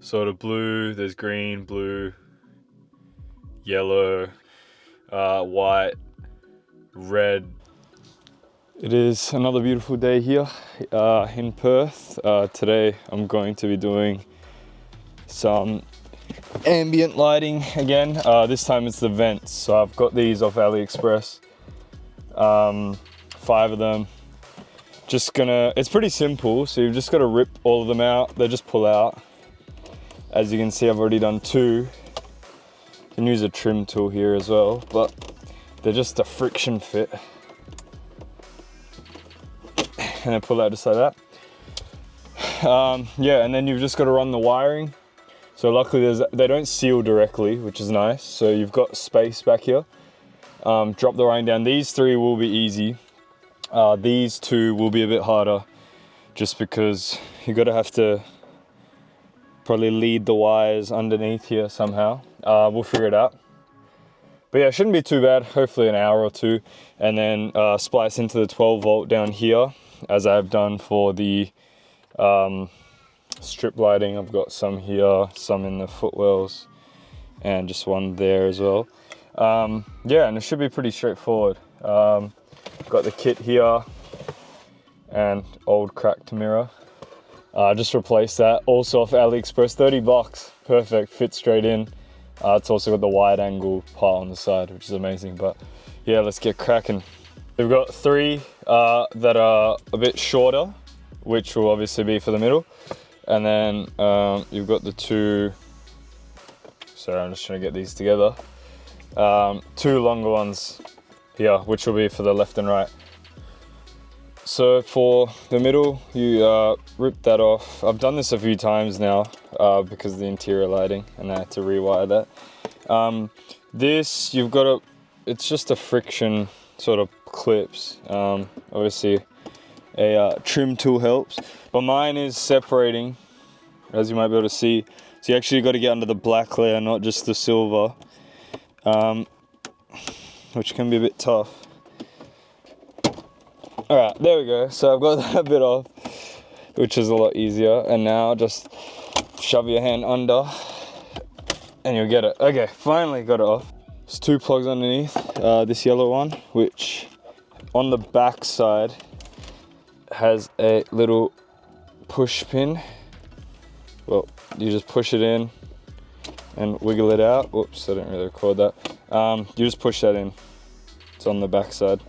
sort of blue, there's green, blue, yellow, white, red. It is another beautiful day here in Perth. Today I'm going to be doing some ambient lighting again. This time it's the vents. So I've got these off AliExpress, 5 of them. It's pretty simple. So you've just got to rip all of them out. They just pull out. As you can see, I've already done 2. You can use a trim tool here as well, but they're just a friction fit. And I pull out just like that. Yeah, and then you've just got to run the wiring. So luckily they don't seal directly, which is nice. So you've got space back here. Drop the wiring down. These 3 will be easy. These 2 will be a bit harder, just because you're gonna have to probably lead the wires underneath here somehow. We'll figure it out. But yeah, it shouldn't be too bad. Hopefully an hour or 2, and then splice into the 12 volt down here, as I've done for the strip lighting. I've got some here, some in the footwells, and just one there as well. Yeah, and it should be pretty straightforward. Got the kit here and old cracked mirror. Just replaced that, also off AliExpress, 30 bucks, perfect, fits straight in. It's also got the wide angle part on the side, which is amazing. But yeah, let's get cracking. We've got 3 that are a bit shorter, which will obviously be for the middle. And then you've got the 2, sorry, I'm just trying to get these together. 2 longer ones here, which will be for the left and right. So for the middle, you rip that off. I've done this a few times now because of the interior lighting, and I had to rewire that. This, you've got to, it's just a friction sort of clips. Obviously a trim tool helps, but mine is separating, as you might be able to see. So you actually got to get under the black layer, not just the silver, which can be a bit tough. All right, there we go. So I've got that bit off, which is a lot easier. And now just shove your hand under and you'll get it. Okay, finally got it off. There's 2 plugs underneath, this yellow one, which on the back side has a little push pin. Well, you just push it in and wiggle it out. Whoops, I didn't really record that. You just push that in. It's on the back side.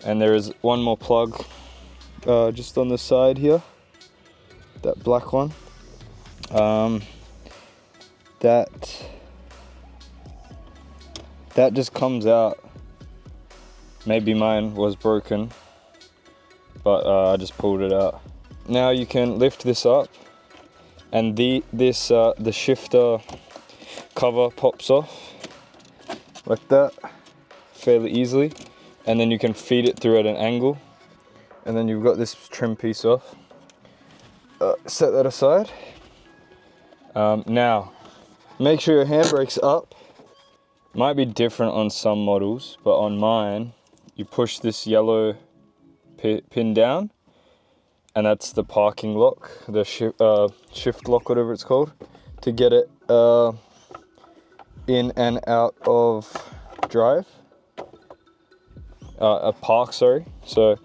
And there is one more plug just on the side here, that black one. That just comes out. Maybe mine was broken, but I just pulled it out. Now you can lift this up, and the shifter cover pops off like that fairly easily, and then you can feed it through at an angle, and then you've got this trim piece off. Set that aside. Now make sure your handbrake's up. Might be different on some models, but on mine you push this yellow pin down, and that's the parking lock, the shift lock, whatever it's called, to get it in and out of drive. A park, sorry. So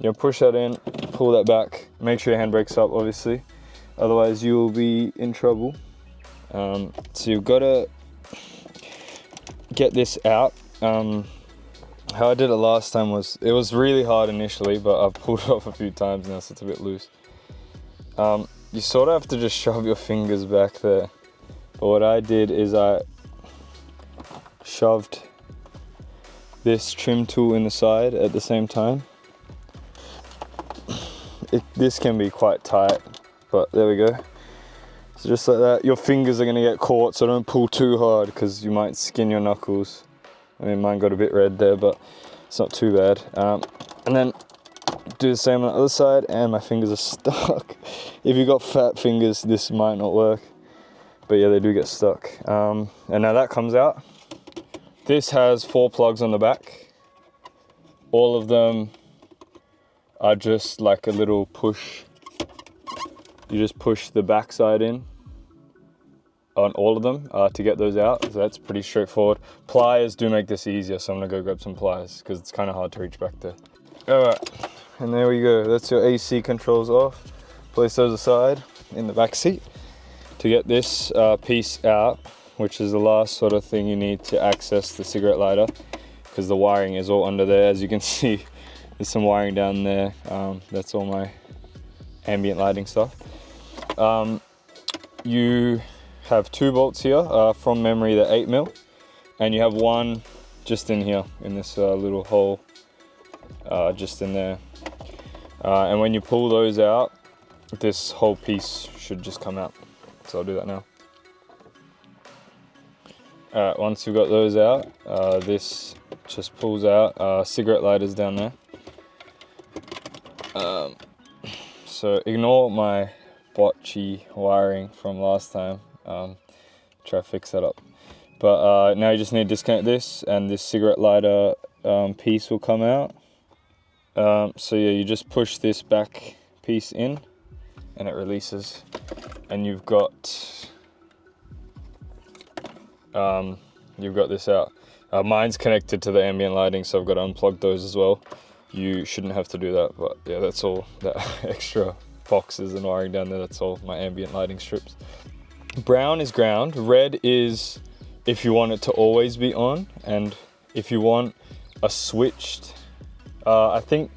you push that in, pull that back, make sure your handbrake's up, obviously, otherwise you will be in trouble. So you've got to get this out. How I did it last time was, it was really hard initially, but I've pulled it off a few times now, so it's a bit loose. You sort of have to just shove your fingers back there. But what I did is I shoved this trim tool in the side at the same time. This can be quite tight, but there we go. So just like that, your fingers are gonna get caught, so don't pull too hard because you might skin your knuckles. I mean, mine got a bit red there, but it's not too bad. And then do the same on the other side, and my fingers are stuck. If you've got fat fingers, this might not work, but yeah, they do get stuck. And now that comes out. This has 4 plugs on the back. All of them are just like a little push. You just push the back side in, on all of them to get those out. So that's pretty straightforward. Pliers do make this easier, so I'm gonna go grab some pliers because it's kind of hard to reach back there. All right, and there we go. That's your AC controls off. Place those aside in the back seat. To get this piece out, which is the last sort of thing you need to access the cigarette lighter, because the wiring is all under there. As you can see, there's some wiring down there. That's all my ambient lighting stuff. You have 2 bolts here, from memory they're 8mm, and you have one just in here, in this little hole, just in there. And when you pull those out, this whole piece should just come out. So I'll do that now. Alright, once we've got those out, this just pulls out. Cigarette lighters down there. So ignore my botchy wiring from last time. Try to fix that up. But now you just need to disconnect this, and this cigarette lighter piece will come out. So yeah, you just push this back piece in, and it releases. And you've got this out. Mine's connected to the ambient lighting, so I've got to unplug those as well. You shouldn't have to do that, but yeah, that's all. That extra boxes and wiring down there, that's all my ambient lighting strips. Brown is ground. Red is if you want it to always be on, and if you want a switched, I think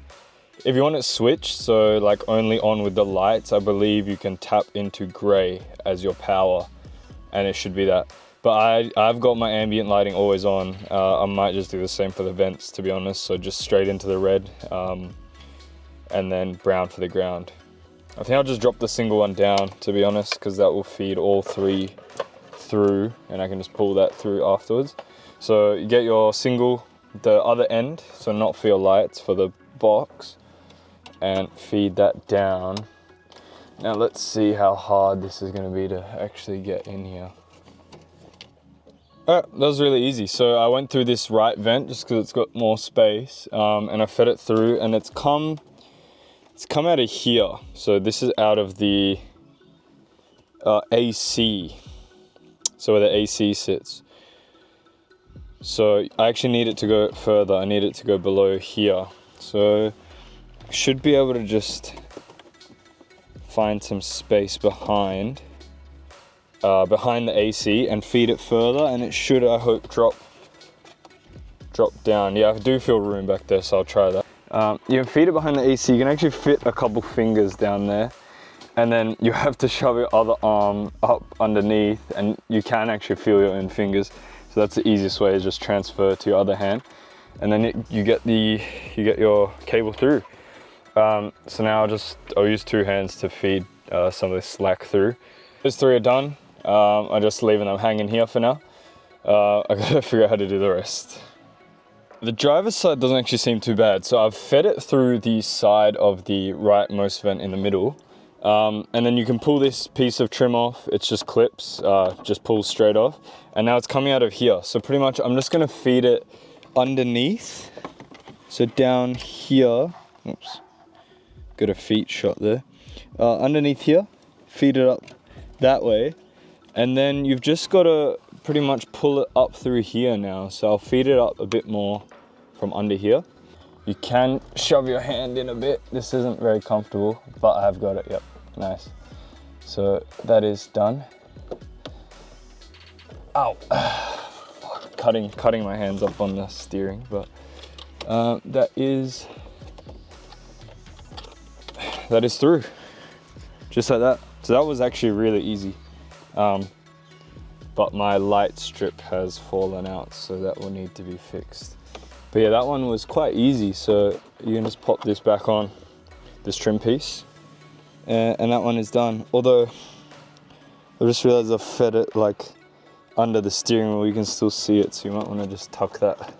if you want it switched, so like only on with the lights, I believe you can tap into gray as your power, and it should be that. But I've got my ambient lighting always on. I might just do the same for the vents, to be honest. So just straight into the red, and then brown for the ground. I think I'll just drop the single one down, to be honest, because that will feed all 3 through, and I can just pull that through afterwards. So you get your single, the other end, so not for your lights, for the box, and feed that down. Now let's see how hard this is going to be to actually get in here. Alright, that was really easy. So I went through this right vent just because it's got more space, and I fed it through, and it's come out of here. So this is out of the AC, so where the AC sits. So I actually need it to go further. I need it to go below here. So should be able to just find some space behind the AC and feed it further, and it should, I hope, drop down. Yeah, I do feel room back there, so I'll try that. You can feed it behind the AC. You can actually fit a couple fingers down there, and then you have to shove your other arm up underneath, and you can actually feel your own fingers. So that's the easiest way, is just transfer to your other hand, and then you get your cable through. So now I'll use 2 hands to feed some of this slack through. Those 3 are done. I'm just leaving them hanging here for now. I gotta figure out how to do the rest. The driver's side doesn't actually seem too bad. So I've fed it through the side of the rightmost vent in the middle. And then you can pull this piece of trim off. It's just clips, just pulls straight off. And now it's coming out of here. So pretty much I'm just gonna feed it underneath. So down here, oops, got a feet shot there. Underneath here, feed it up that way. And then you've just got to pretty much pull it up through here now. So I'll feed it up a bit more from under here. You can shove your hand in a bit. This isn't very comfortable, but I've got it. Yep, nice. So that is done. Ow. Cutting my hands up on the steering, but that is through. Just like that. So that was actually really easy. But my light strip has fallen out, so that will need to be fixed. But yeah, that one was quite easy. So you can just pop this back on, this trim piece, and that one is done. Although I just realized I fed it like under the steering wheel. You can still see it, so you might want to just tuck that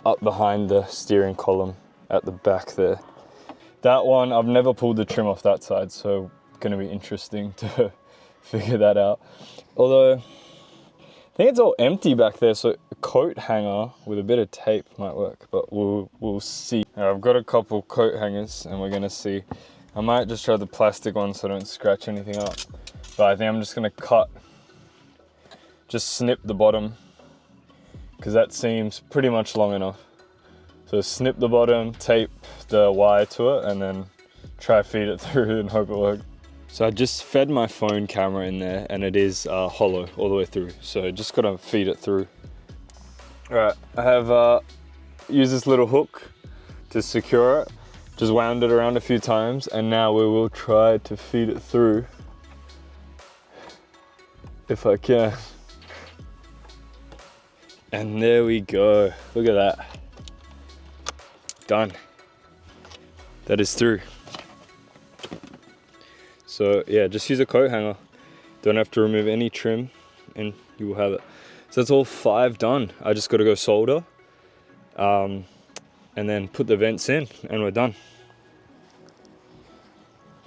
up behind the steering column at the back there. That one, I've never pulled the trim off that side, so gonna be interesting to figure that out. Although I think it's all empty back there, so a coat hanger with a bit of tape might work, but we'll see. Now, I've got a couple coat hangers, and we're gonna see. I might just try the plastic one so I don't scratch anything up, but I think I'm just gonna cut just snip the bottom, because that seems pretty much long enough. So snip the bottom, tape the wire to it, and then try feed it through and hope it works. So I just fed my phone camera in there, and it is hollow all the way through. So just gotta feed it through. All right, I have used this little hook to secure it. Just wound it around a few times, and now we will try to feed it through if I can. And there we go. Look at that. Done. That is through. So yeah, just use a coat hanger. Don't have to remove any trim, and you will have it. So that's all 5 done. I just got to go solder, and then put the vents in, and we're done.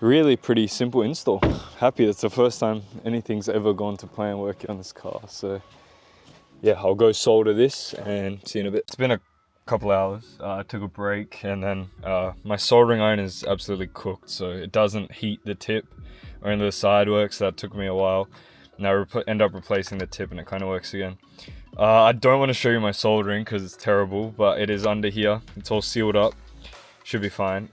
Really pretty simple install. Happy that's the first time anything's ever gone to plan working on this car. So yeah, I'll go solder this and see you in a bit. It's been a couple hours. I took a break, and then my soldering iron is absolutely cooked, so it doesn't heat the tip or into the side works. That took me a while. Now I end up replacing the tip, and it kind of works again. I don't want to show you my soldering because it's terrible, but it is under here. It's all sealed up. Should be fine.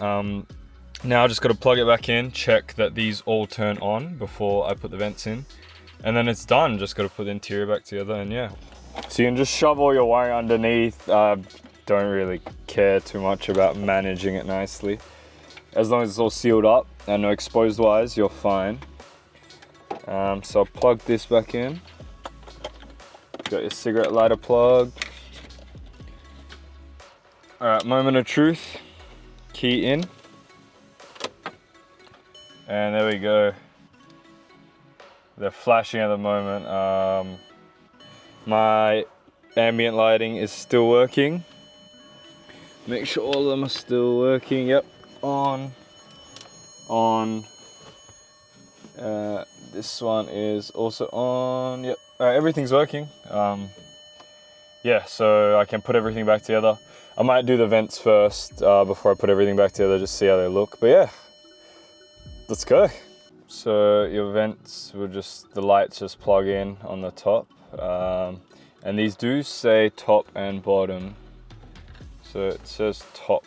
Now I just got to plug it back in, check that these all turn on before I put the vents in, and then it's done. Just got to put the interior back together, and yeah. So you can just shove all your wire underneath. Don't really care too much about managing it nicely. As long as it's all sealed up and no exposed wires, you're fine. So I'll plug this back in. Got your cigarette lighter plug. All right, moment of truth. Key in. And there we go. They're flashing at the moment. My ambient lighting is still working. Make sure all of them are still working. Yep, on. This one is also on. Yep, all right, everything's working. Yeah, so I can put everything back together. I might do the vents first before I put everything back together, just see how they look. But yeah, let's go. So your vents will the lights just plug in on the top. And these do say top and bottom. So it says top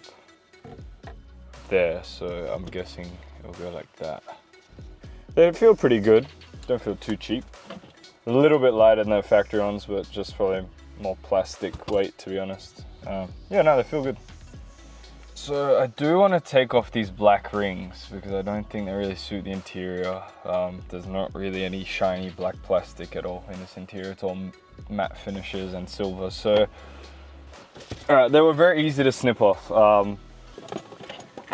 there, so I'm guessing it'll go like that. They feel pretty good, don't feel too cheap. A little bit lighter than the factory ones, but just probably more plastic weight, to be honest. Yeah, no, they feel good. So I do want to take off these black rings because I don't think they really suit the interior. There's not really any shiny black plastic at all in this interior. It's all matte finishes and silver. So, all right, they were very easy to snip off.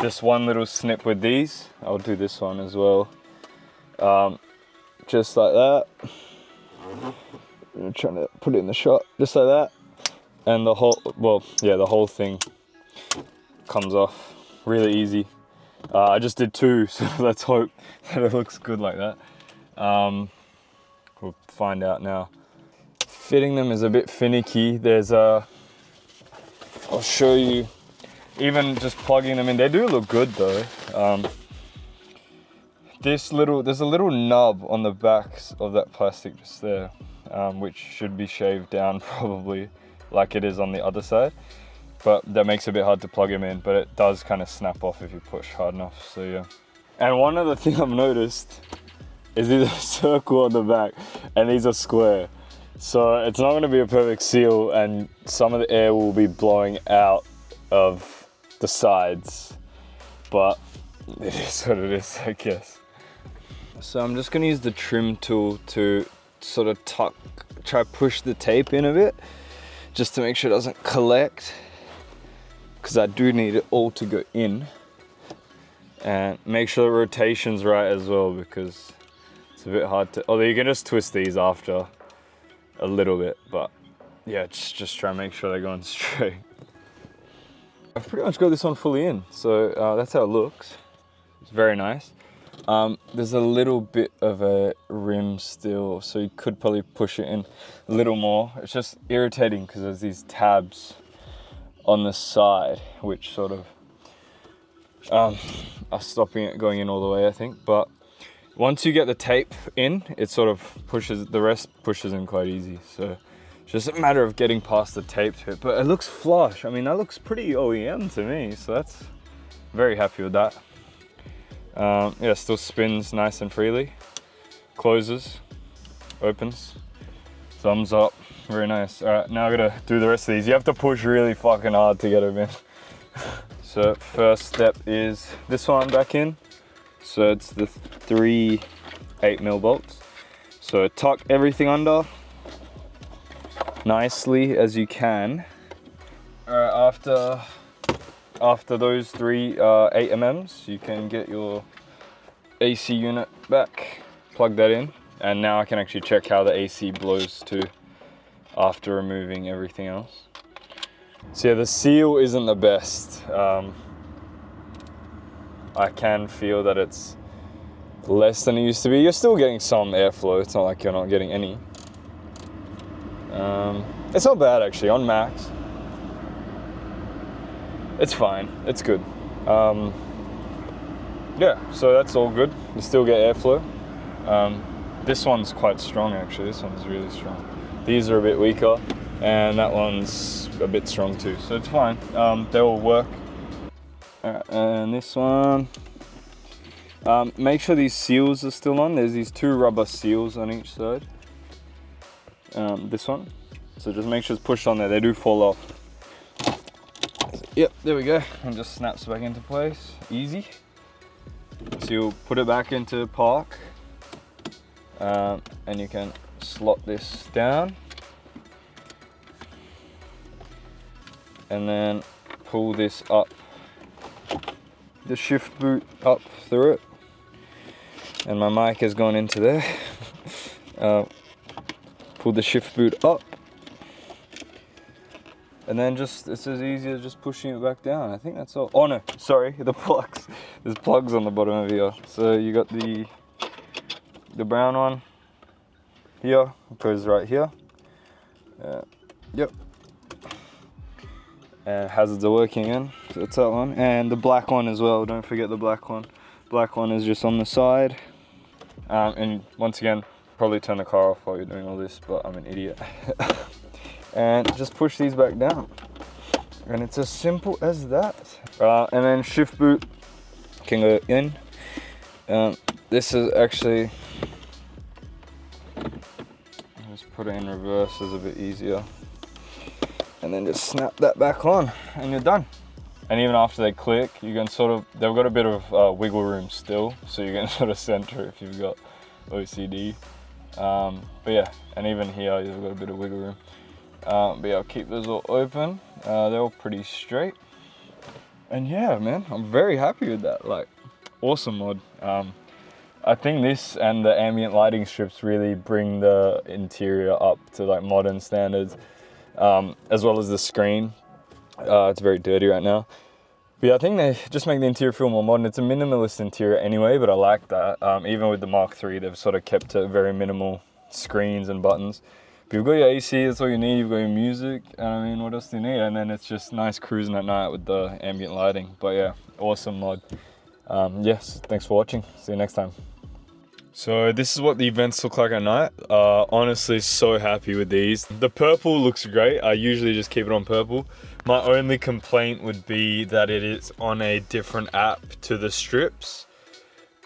Just one little snip with these. I'll do this one as well. Just like that. I'm trying to put it in the shot, just like that. And the whole, well, yeah, the whole thing comes off really easy. I just did 2, so let's hope that it looks good like that. We'll find out now. Fitting them is a bit finicky. There's I'll show you, even just plugging them in, they do look good though. There's a little nub on the back of that plastic just there, which should be shaved down probably like it is on the other side. But that makes it a bit hard to plug them in, but it does kind of snap off if you push hard enough, so yeah. And one other thing I've noticed is there's a circle on the back, and these are square. So it's not gonna be a perfect seal, and some of the air will be blowing out of the sides, but it is what it is, I guess. So I'm just gonna use the trim tool to sort of try push the tape in a bit, just to make sure it doesn't collect, because I do need it all to go in. And make sure the rotation's right as well, because it's a bit hard to, although you can just twist these after a little bit, but yeah, just try and make sure they're going straight. I've pretty much got this one fully in, so that's how it looks. It's very nice. There's a little bit of a rim still, so you could probably push it in a little more. It's just irritating because there's these tabs on the side, which sort of are stopping it going in all the way, I think. But once you get the tape in, it sort of pushes, the rest pushes in quite easy. So it's just a matter of getting past the tape to it. But it looks flush. I mean, that looks pretty OEM to me. So that's very happy with that. Yeah, still spins nice and freely. Closes, opens, thumbs up, very nice. All right, now I gotta do the rest of these. You have to push really fucking hard to get them in. So first step is this one back in. So it's the 3 8mm bolts. So tuck everything under nicely as you can. All right, after those 3 8mm, you can get your AC unit back, plug that in, and now I can actually check how the AC blows too after removing everything else. So yeah, the seal isn't the best. I can feel that it's less than it used to be. You're still getting some airflow, it's not like you're not getting any. It's not bad actually, on max. It's fine, it's good. Yeah, so that's all good. You still get airflow. This one's quite strong actually, this one's really strong. These are a bit weaker, and that one's a bit strong too, so it's fine. They all work. Alright, and this one. Make sure these seals are still on. There's these 2 rubber seals on each side. This one. So just make sure it's pushed on there, they do fall off. Yep, there we go, and just snaps back into place, easy. So you'll put it back into park, and you can slot this down, and then pull this up, the shift boot up through it, and my mic has gone into there. Pull the shift boot up, and then just, it's as easy as just pushing it back down. I think that's all. Oh no, sorry, the plugs. There's plugs on the bottom of here. So you got the brown one here, it goes right here. Yep. And hazards are working in, so that's that one. And the black one as well, don't forget the black one. Black one is just on the side. And once again, probably turn the car off while you're doing all this, but I'm an idiot. And just push these back down. And it's as simple as that. And then shift boot can go in. This is actually, just put it in reverse, is a bit easier. And then just snap that back on and you're done. And even after they click, you can sort of, they've got a bit of wiggle room still, so you can sort of center if you've got OCD. But yeah, and even here you've got a bit of wiggle room. But yeah, I'll keep those all open. They're all pretty straight. And yeah, man, I'm very happy with that. Like, awesome mod. I think this and the ambient lighting strips really bring the interior up to like modern standards, as well as the screen. It's very dirty right now. But yeah, I think they just make the interior feel more modern. It's a minimalist interior anyway, but I like that. Even with the Mark III, they've sort of kept it very minimal screens and buttons. But you've got your AC, that's all you need. You've got your music, and I mean, what else do you need? And then it's just nice cruising at night with the ambient lighting. But yeah, awesome mod. Yes, thanks for watching. See you next time. So this is what the events look like at night. Honestly, so happy with these. The purple looks great. I usually just keep it on purple. My only complaint would be that it is on a different app to the strips.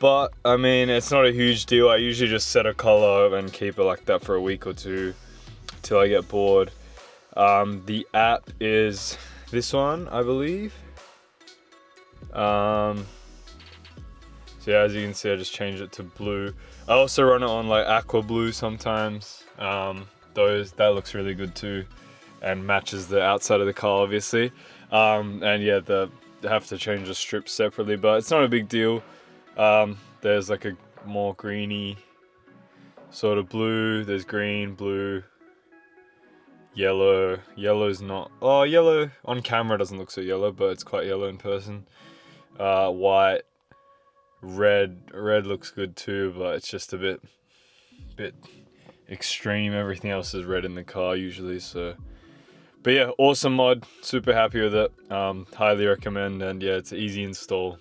But I mean, it's not a huge deal. I usually just set a color and keep it like that for a week or two till I get bored. The app is this one, I believe. So yeah, as you can see, I just changed it to blue. I also run it on like aqua blue sometimes. That looks really good too, and matches the outside of the car obviously. And yeah, I have to change the strips separately, but it's not a big deal. There's like a more greeny sort of blue. There's green, blue, yellow. Yellow's not. Oh, yellow on camera doesn't look so yellow, but it's quite yellow in person. White. Red looks good too, but it's just a bit extreme. Everything else is red in the car usually, so. But yeah, awesome mod, super happy with it. Highly recommend, and yeah, it's an easy install.